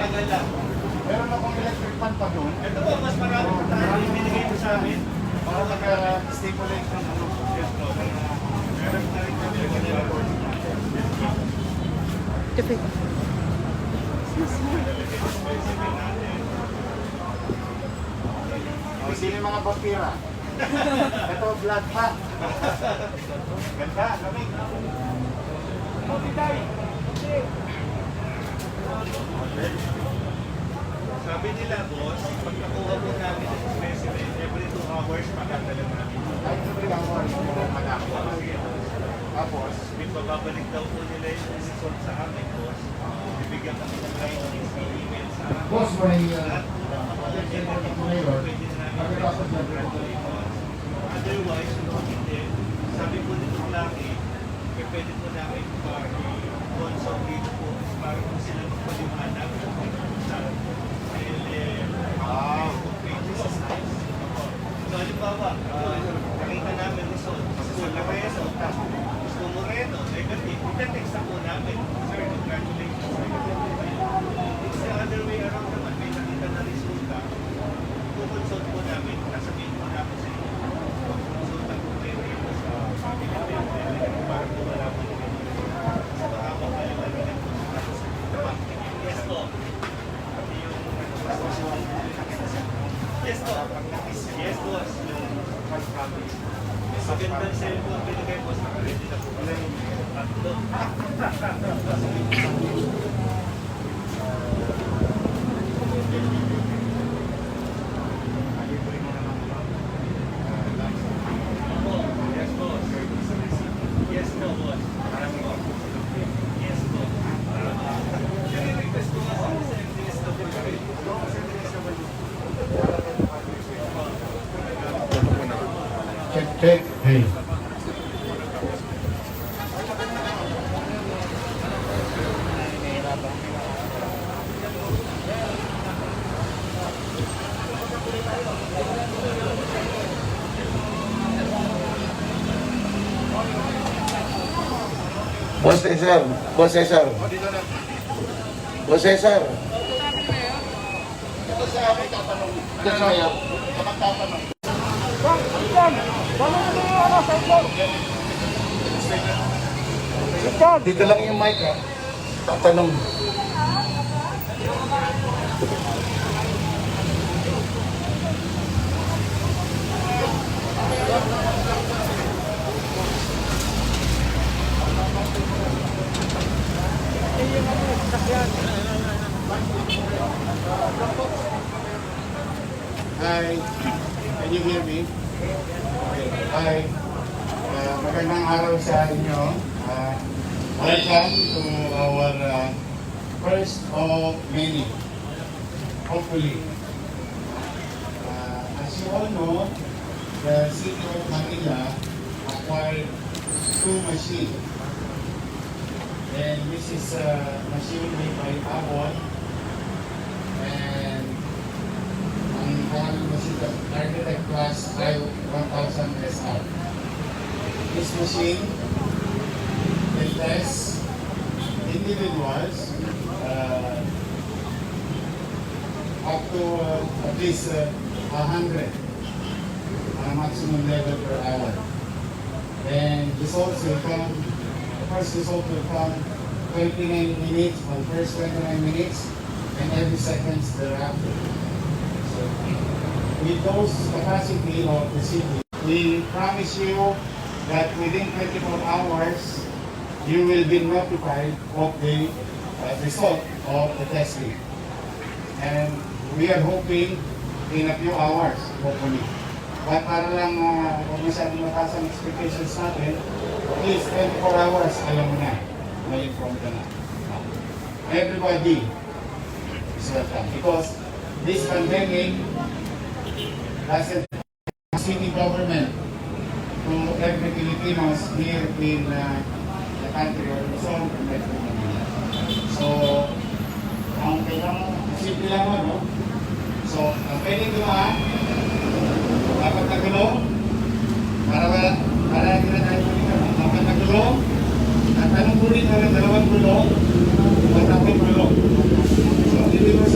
matagal lang. Meron akong electric fan pa doon. Ito po, mas marami pa tayo yung binigay mo sa amin. Para mag-stimulate ng ano. Yes, bro. Meron na rin kami yung nilaport. O, sino yung mga vampira? Ito, blood pack. Ganda, kami. Sabi nila, boss, pag nakuha po namin yung specimen, every 2 hours makadala namin. Kahit sa bring ako, madami. Tapos, Babalik daw po nila yung result sa amin, boss. Bibigyan kami ng line of email sa amin. boss, may Otherwise, kung hindi, sabi po nito laki, pwede po namin consult dito po para po sila magpaliwanag sa Facebook pages sa sites. So, halimbawa, nakita namin result, Gusto Moreno, negative, ita-text na po namin. Sir, congratulations. It's the other way around naman. May nakita na resulta. Consult po namin, nasabihin po namin sa inyo. Consulta po kayo dito sa family member para po wala po nyo sa mga mapaliwanagan po sa yes po. Pati yung yes po. Yes boss. Yung family. Magandang cellphone binigay po sa ready na po. Tatlo. Yes, boss. Yes, no, boss. Yes, po. Request ko nga sa SMS na po. check. Hey. Boss Cesar, Boss Cesar. Boss Cesar. Ito sa akin tatanong. Ito sa iyo. Magtatanong. Dito lang yung mic ha. Tatanong. Hi. Can you hear me? Okay. Hi. Magandang araw sa inyo. Welcome to our first of many. Hopefully. As you all know, the city of Manila acquired 2 machines. And this is a machine made by Avon. And ang pangalan machine is Architect Plus I-1000 SR. This machine will test individuals up to at least 100 maximum level per hour. And results will come, the first result will come 29 minutes, on first 29 minutes, and every seconds thereafter. So, with those capacity of the city, we promise you that within 24 hours, you will be notified of the result of the testing. And we are hoping in a few hours, hopefully. But para lang huwag masyadong mataas ang expectations natin, at least 24 hours, alam mo na, may inform ka na. Everybody is welcome. Because this pandemic doesn't city government to every Filipinos here in the country or Luzon or Metro Manila. So, ang kailangan, simple lang mo, no? So, ang pwedeng gumawa, dapat nagulong, para hindi na tayo ulit naman. Dapat nagulong, at anong ulit naman, 2 gulong, at 3 gulong. So, hindi mo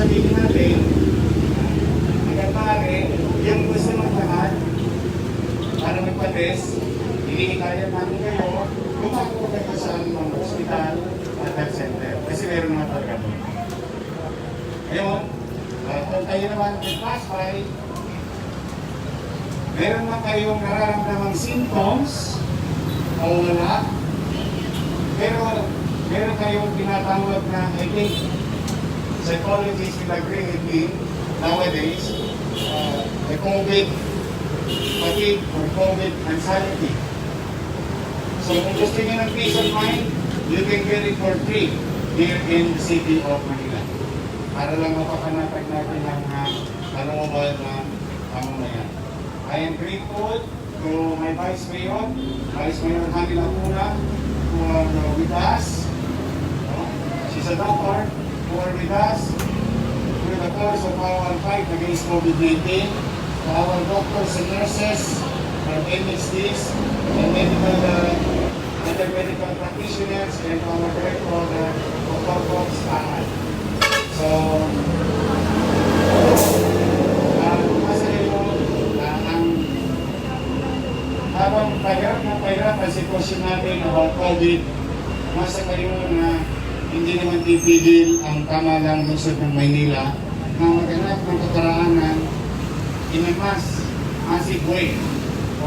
meron na talaga doon. Ngayon, kung kayo naman nag-pass by, meron na kayong nararamdamang symptoms o wala, pero meron kayong tinatawag na, I think, psychologists will agree with me nowadays, the COVID fatigue or COVID anxiety. So kung gusto niyo ng peace of mind, you can get it for free here in the city of Manila. Para lang mapapanatag natin ang kalooban na pamamayan. I am grateful to my Vice Mayor Manila who are with us. She's a doctor who are with us through the course of our fight against COVID-19. To our doctors and nurses, our MSDs, and other medical practitioners, and our director, Dr. Fox Tangan. So, habang pahirap ang sitwasyon natin about COVID, masa kayo na hindi naman tipigil ang kamalang lungsod ng Maynila na maghanap ng kataraanan in a massive way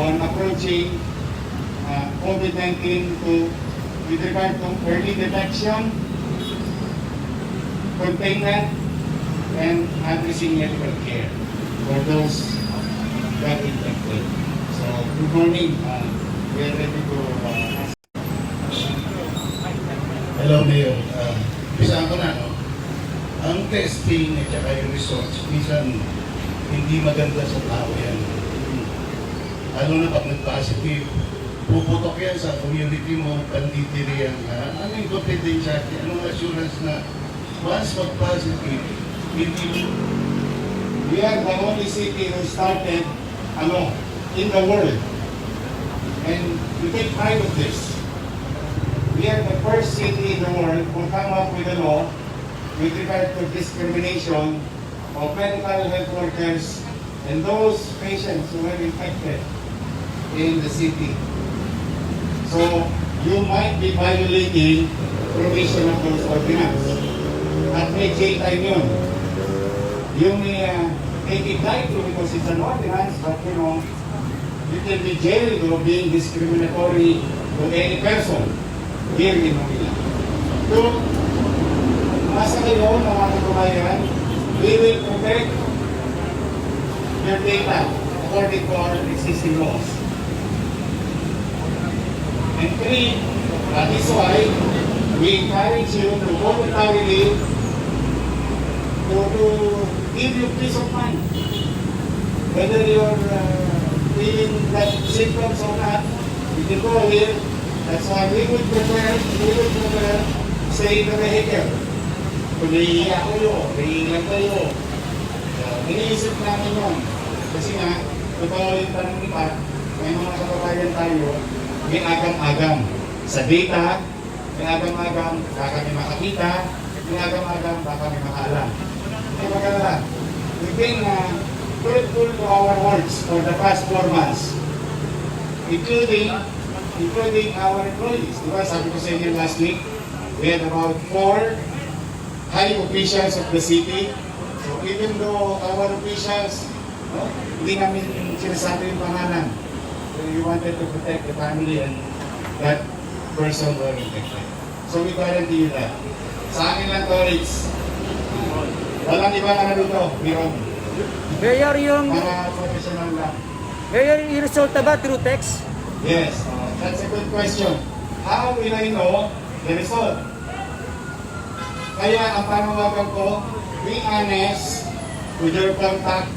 on approaching COVID-19 with regard to early detection, containment, and addressing medical care for those that infected. So, good morning. We are ready to ask. Hello, Mayor. Bisa ko na, no? Ang testing at saka yung results, minsan hindi maganda sa tao yan. Lalo na pag nag-positive, puputok yan sa community mo, panditiri yan. Ano yung confidentiality? Anong assurance na once mag-positive, hindi mo? We are the only city who started in the world. And we take pride of this. We are the first city in the world who come up with a law with regard to discrimination of medical health workers and those patients who were infected in the city. So, you might be violating provision of those ordinance. At may jail time yun. You may take it lightly because it's an ordinance, but you can be jailed for being discriminatory to any person here in Manila. So, nasa kayo, mga kababayan, we will protect your data according to our existing laws. And three, that is why we encourage you to voluntarily to give you peace of mind. Whether you're feeling that symptoms or not, you can go here. That's why we would prefer stay in the vehicle. Kung naiiyak kayo, naiilang kayo, iniisip namin yun. Kasi nga, totoo yung tanong iba, may mga kababayan tayo, may agam-agam. Sa data, may agam-agam, baka may makakita, may agam-agam, baka may makaalam. Ay maganda, we've been truthful to our words for the past 4 months, including our employees. Diba, sabi ko sa inyo last week, we had about 4 high officials of the city. So even though our officials, hindi namin sinasabi yung pangalan, we wanted to protect the family and that person were infected. So we guarantee you that. Sa amin lang to, Rich. Walang ibang dito, Miron. Mayor, yung Mga professional lang. Mayor, yung resulta ba through text? Yes, that's a good question. How will I know the result? Kaya ang panawagan ko, be honest with your contact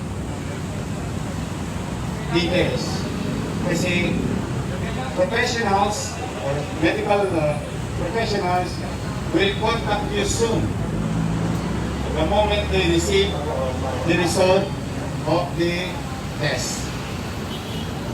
details. Kasi professionals or medical professionals will contact you soon. The moment they receive the result of the test.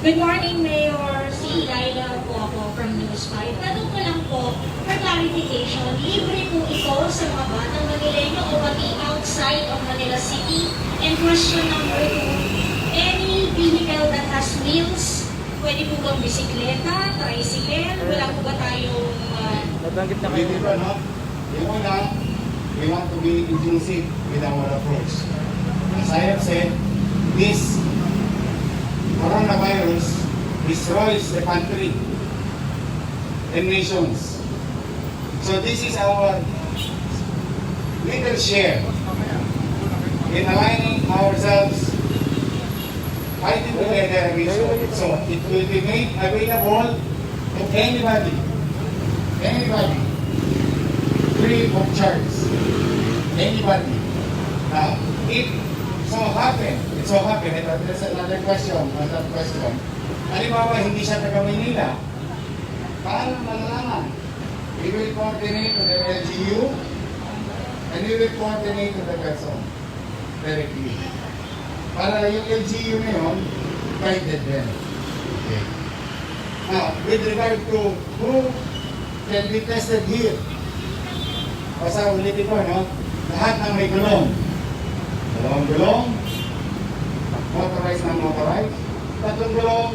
Good morning, Mayor. Si Laila po ako from News 5. Tanong ko lang po, for clarification, libre po ito sa mga batang Manileño o pati outside of Manila City? And question number 2, any vehicle that has wheels, pwede po bang bisikleta, tricycle? Wala po ba tayong Nabanggit na kayo. Pwede ba, no? Yung una, we want to be inclusive with our approach. As I have said, this coronavirus destroys the country and nations. So this is our little share in aligning ourselves, fighting together against COVID. So it will be made available to anybody, free of charge. Anybody. Now, if it so happen, there's another question. Halimbawa, hindi siya taga Manila, paano malalaman? We will coordinate with the LGU and we will coordinate with the person directly. Para yung LGU na yun, guided them. Okay. Now, with regard to who can be tested here, basta ulitin ko, no? Lahat ng may gulong. Dalawang gulong, motorized ng motorized. Tatlong gulong,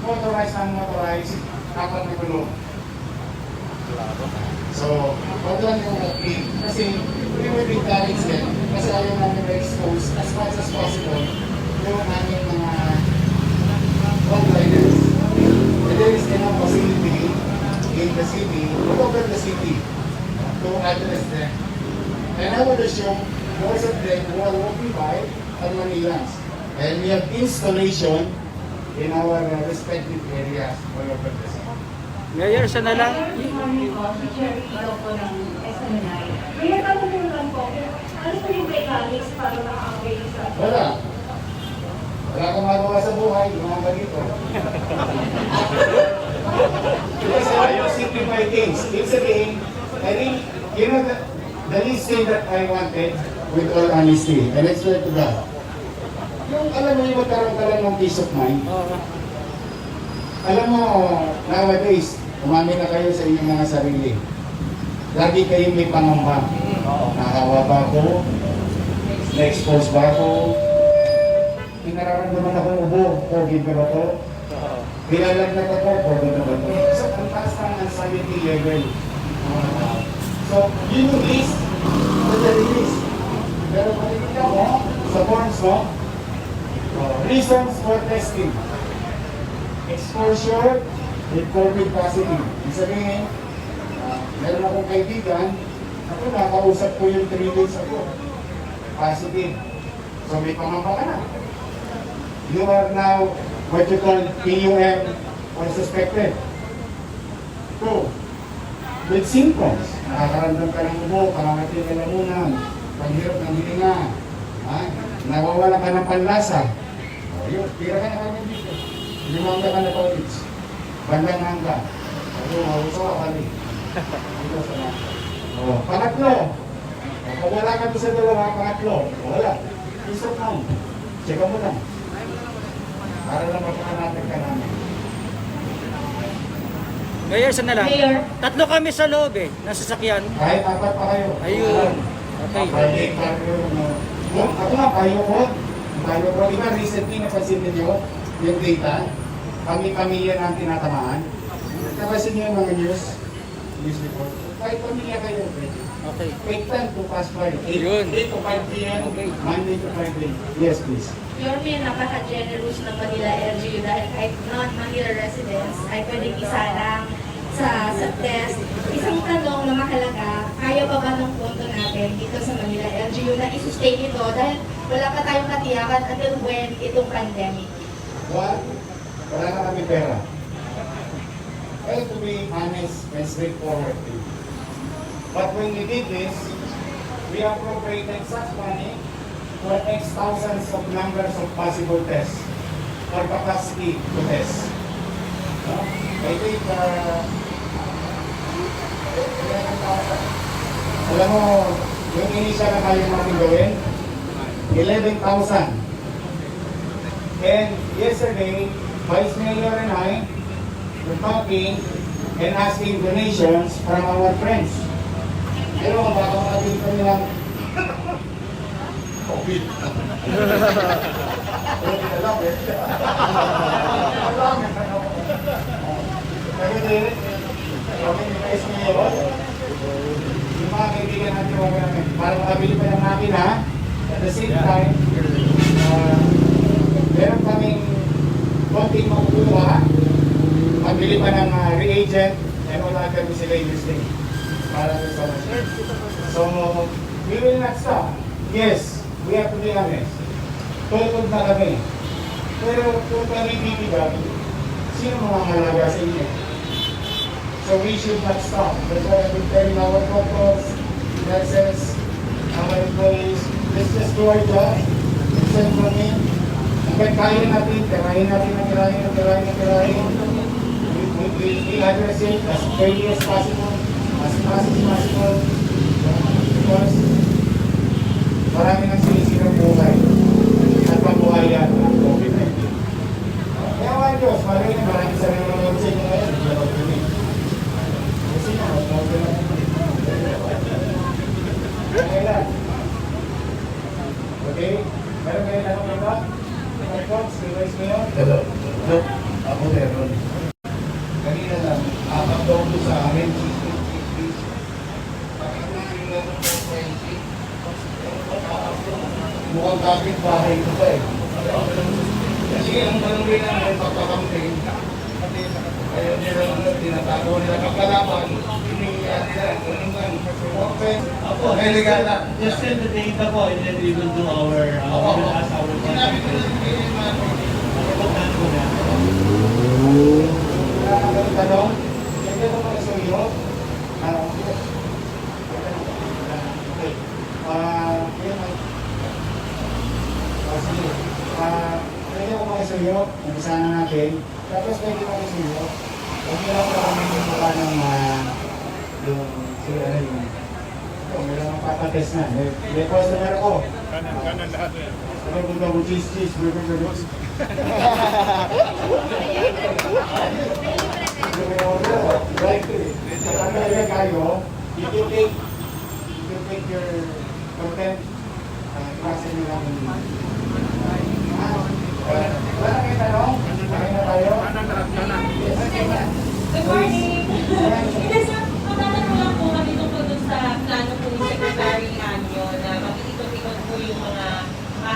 motorized ng motorized. Apat na gulong. So, wag lang yung update. Kasi, we will encourage them. Kasi ayaw namin na-expose as much as possible yung aming mga frontliners. And there is enough facility in the city, all over the city, to address them. And I would assume most of them who are walking by are Manilans. And we have installation in our respective areas all over the city. Mayor, siya na lang. Good morning po, si Chair Ito po ng SMNI. Mayor, tanong mo lang po, ano po yung mechanics para maka-avail sa... Wala. Wala kang magawa sa buhay, yung mga ganito. Because I want to simplify things. It's again, I think, you know, the least thing that I wanted, with all honesty, and I swear to God, yung alam mo yung magkaroon ka lang ng peace of mind. Alam mo, nowadays, umamin na kayo sa inyong mga sarili. Lagi kayong may pangamba. Nakawa ba ako? Na-expose ba ako? Nararamdaman akong ubo, COVID ba to? Nilalagnat ako, COVID ba to? So, ang taas ng anxiety level. So, yun yung list, madali list. Pero panikita mo, sa forms mo, reasons for testing. Exposure with COVID positive. Ibig sabihin, meron akong kaibigan, ako nakausap ko yung 3 days ako. Positive. So may pangamba ka na. You are now what you call PUM or suspected. 2. With symptoms. Nakakaramdam ka ng ubo, pangangating ng lamunan, paghirap ng hininga, nawawala ka ng panlasa. Yun, tira ka na kami dito. Limangga ka na college. Bandang hangga. Mauso ka kami. Dito sa mga. Pangatlo. Kung wala ka doon sa dalawa, pangatlo. Wala. Peace of mind. Check mo lang. Para lang mapakanatin ka namin. Mayor, siya na lang. Mayor. Tatlo kami sa loob eh, nasasakyan. Kahit apat pa kayo. Ayun. Okay. Ako nga, payo ko. Payo ko. Iba, recently napansin ninyo yung data. Kami-pamilya na ang tinatamaan. Napansin niyo yung mga news report. Kahit pamilya kayo, pwede. Okay. 8 time to pass by. 8 Yun. to 5 p.m. Monday to Friday. Yes, please. Your may napaka-generous ng Manila LGU dahil kahit non-Manila residents ay pwedeng isa lang sa test. Isang tanong na mahalaga, kaya pa ba ng pondo natin dito sa Manila LGU na i-sustain ito dahil wala pa tayong katiyakan until when itong pandemic? One, wala na kami pera. Well, to be honest and straightforward to you. But when we did this, we appropriated such money for X thousands of numbers of possible tests or capacity to test. No? I think, alam mo, yung initial na kaya natin gawin, 11,000. And yesterday, Vice Mayor and I were talking and asking donations from our friends. Pero baka makabili kami ng COVID. Alam eh. Kasi din, kami ni Vice Mayor, yung mga kaibigan bigyan natin yung mga namin para makabili pa ng makina. At the same time, meron kaming konting makukuha, pabili pa ng reagent and all other miscellaneous things para sa machine. So, we will not stop. Yes, we have to be honest. Tutod na kami. Pero kung kami bibigay, sino mga halaga sa inyo? So we should not stop. That's why I've been telling our doctors, nurses, our employees, let's just do our job. Send from in. Hanggang kaya natin, tirahin natin ang tirahin. We address it as early as possible, as fast as possible. Because marami nang sinisirang buhay at pambuhayan ng COVID-19. Kaya mga Diyos, marami sa rin mga sa inyo ngayon, naglalog kami. Kasi nga, naglalog kami. Okay lang. Okay? Meron kayo tanong na ba? Mga Coach, realize mo yun? Hello. Look, ako meron. Kanina lang, apat daw ko sa amin. Mukhang kapit bahay ko pa eh. Kasi ang barangay namin pagkakamping, ayaw nila tinatago nila kapalapan, hinihiyan nila, ganun lang. Okay, legal na. Just send the data po and then we will do our, we will ask our Sinabi ko sa pinili namin. Pagkaan ko na. Tanong, hindi ko mga suyo. Okay. Yun ang sige. Pwede ako mga suyo, umpisa na natin. Tapos pwede ako suyo. Huwag nyo lang kami yung mukha ng yung meron ang papatest na. May customer ako. Kanan lahat. Sabi ko, cheese, burger. Right. Ano nila kayo, you take your content, klase nyo lang. Wala kayo tanong? Kaya na tayo? Good morning! Hindi, sir, matatanong lang po kami tungkol dun sa plano po ni Secretary Anyo na mag-ikot-ikot po yung mga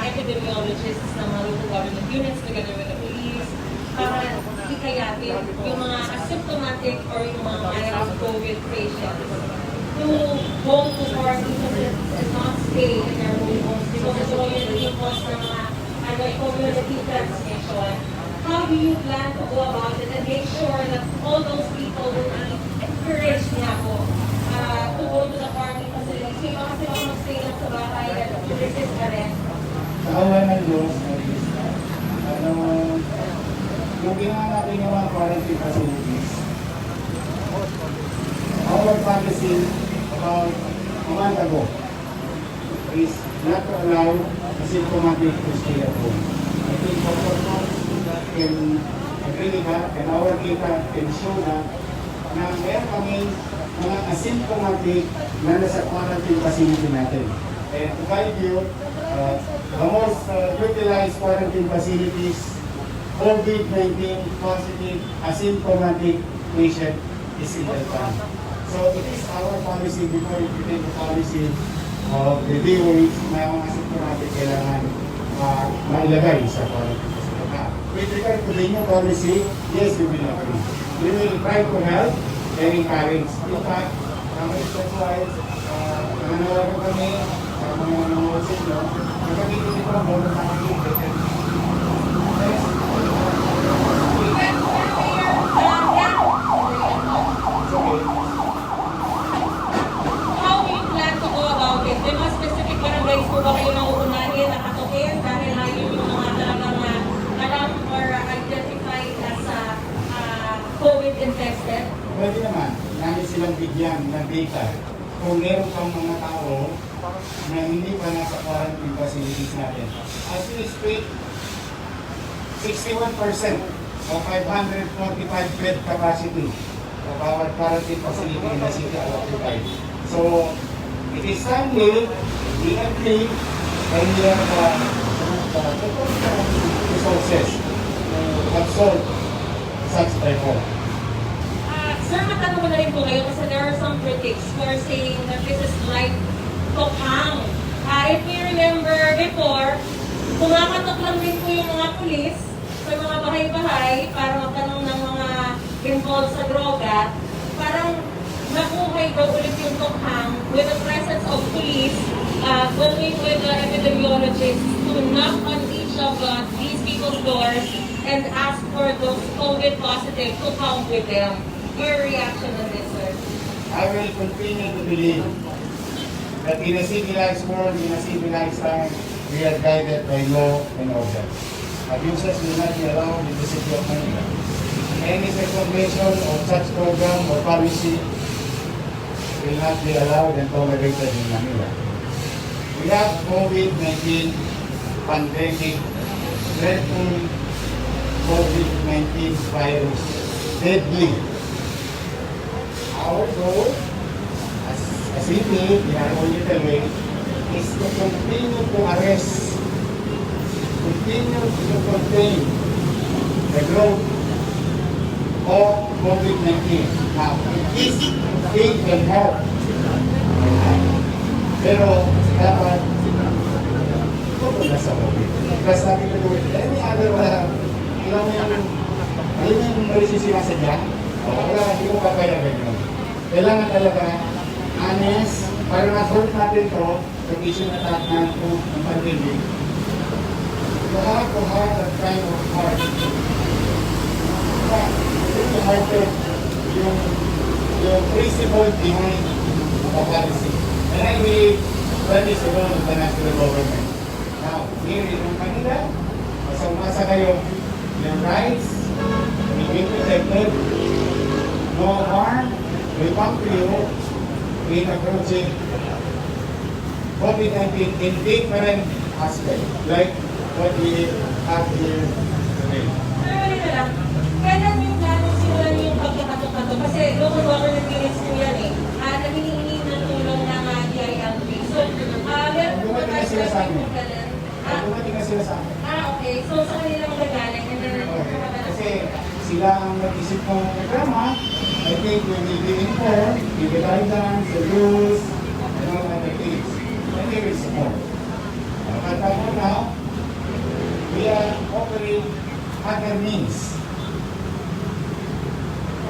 epidemiologists ng mga local government units together with the police para ikayatin yung mga asymptomatic or yung mga mild COVID patients to go to quarantine facilities and not stay in their own homes because ito yung cause ng mga community transmission. How do you plan to go about it and make sure that all those people will be encouraged niya po to go to the quarantine facilities? So yung mga sila mag-stay lang sa bahay at resist ka rin. Sa awa ng Diyos, yung ginawa natin yung mga quarantine facilities, our policy about a month ago is not to allow asymptomatic to stay at home. I think Dr. Cox can agree with that, and our data can show that na meron kami mga asymptomatic na nasa quarantine facility natin. And to guide you, the most utilized quarantine facilities, COVID-19 positive asymptomatic patient is in that time. So it is our policy before we take the policy of the DOH na mga asymptomatic kailangan mailagay sa quarantine facility. With regard to the new policy, yes, we will agree. We will try to help and encourage. In fact, that's why nananawagan kami mga nangusin, no? Nagkakita dito ang mga nakakita. How do you plan to go about it? May mga specific barangays po ba kayo na uunahin, nakatukin dahil ayun yung mga talagang alam or identified as COVID infected? Pwede naman, namin silang bigyan ng data. Kung meron pang mga tao na hindi pa nasa quarantine facilities natin. As we speak, 61% of 545 bed capacity of our quarantine facility in the city are occupied. So, it is timely, we agree, and we have resources to absorb such effort. Sir, matanong ko na rin po kayo kasi there are some critics who are saying that this is like tokhang. If you remember before, kumakatok lang din po yung mga pulis sa mga bahay-bahay para magtanong ng mga involved sa droga. Parang nakuhay daw ulit yung tokhang with the presence of police going with the epidemiologists to knock on each of these people's doors and ask for those COVID positive to count with them. Your reaction on this, sir? I will continue to believe that in a civilized world, in a civilized time, we are guided by law and order. Abuses will not be allowed in the city of Manila. Any segregation of such program or policy will not be allowed and tolerated in Manila. We have COVID-19 pandemic, dreadful COVID-19 virus, deadly. Our goal as we did in our little way is to continue to arrest, continue to contain the growth of COVID-19. Now, this thing can help. Pero dapat tungkol na sa COVID. Because sabi ko doon, any other, alam mo yung resisima sa dyan? Wala, hindi ko papayagan yun. Kailangan talaga honest, para na-sort natin to, pag-issue na natin ng pandemic. You have to have that kind of heart. Yung hearted, yung principle behind the policy. And I believe that is the role of the national government. Now, here in Manila, masang-masa kayo, yung rights, will be protected, no harm will come to you in approaching COVID-19 in different aspects, like what we have here today. Sir, wala na lang. Kailan yung planong simulan yung pagkakato-kato? Kasi local government units po yan eh. Naghihingi ng tulong ng DILP. So, meron po ba tayo sila sa amin. kailan? Dumating na sila sa amin. Okay. So, sa kanila magagaling. And then, Kasi sila ang nag-isip ng programa. I think we will be informed, give the guidance, the rules, and all other things. And they will support. But for now, we are offering other means.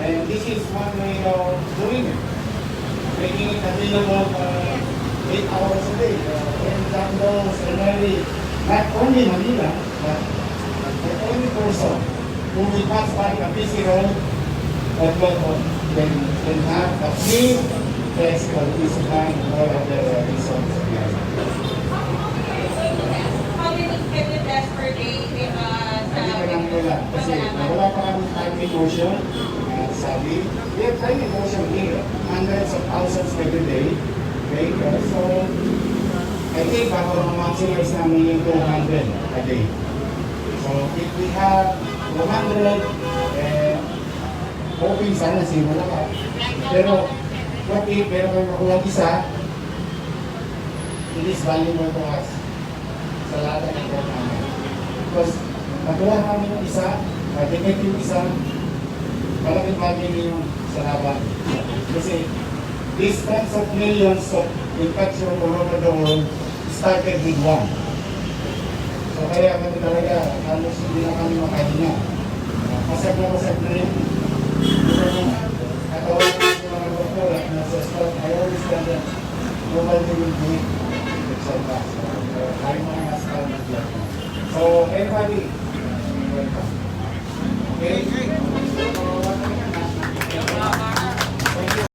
And this is one way of doing it. Making it available 8 hours a day. In Jambos, Renali, not only Manila, but any person who will pass by a busy road or can have a free test for this kind of all of the results. how many can you test per day if Wala. Kasi wala pa kami timing motion. Sabi, we have timing motion here. Hundreds of thousands every day. Okay? So, I think ako maximize namin yung 200 a day. So, if we have 200, hoping sana simula ka. Pero, what if meron kang makuha isa, it is valuable to us sa lahat ng effort namin. Because, nakuha namin yung isa, matikit yung isa, malaking bagay yung sa laban. Kasi, these tens of millions of infection all over the world started with one. So, kaya kami talaga, halos hindi na kami makahinga. Masag na rin. Katawag ko yung mga doktor at nasa start, I always tell them, nobody will do it except us. Tayo mga nasa start. So, everybody, welcome. Okay?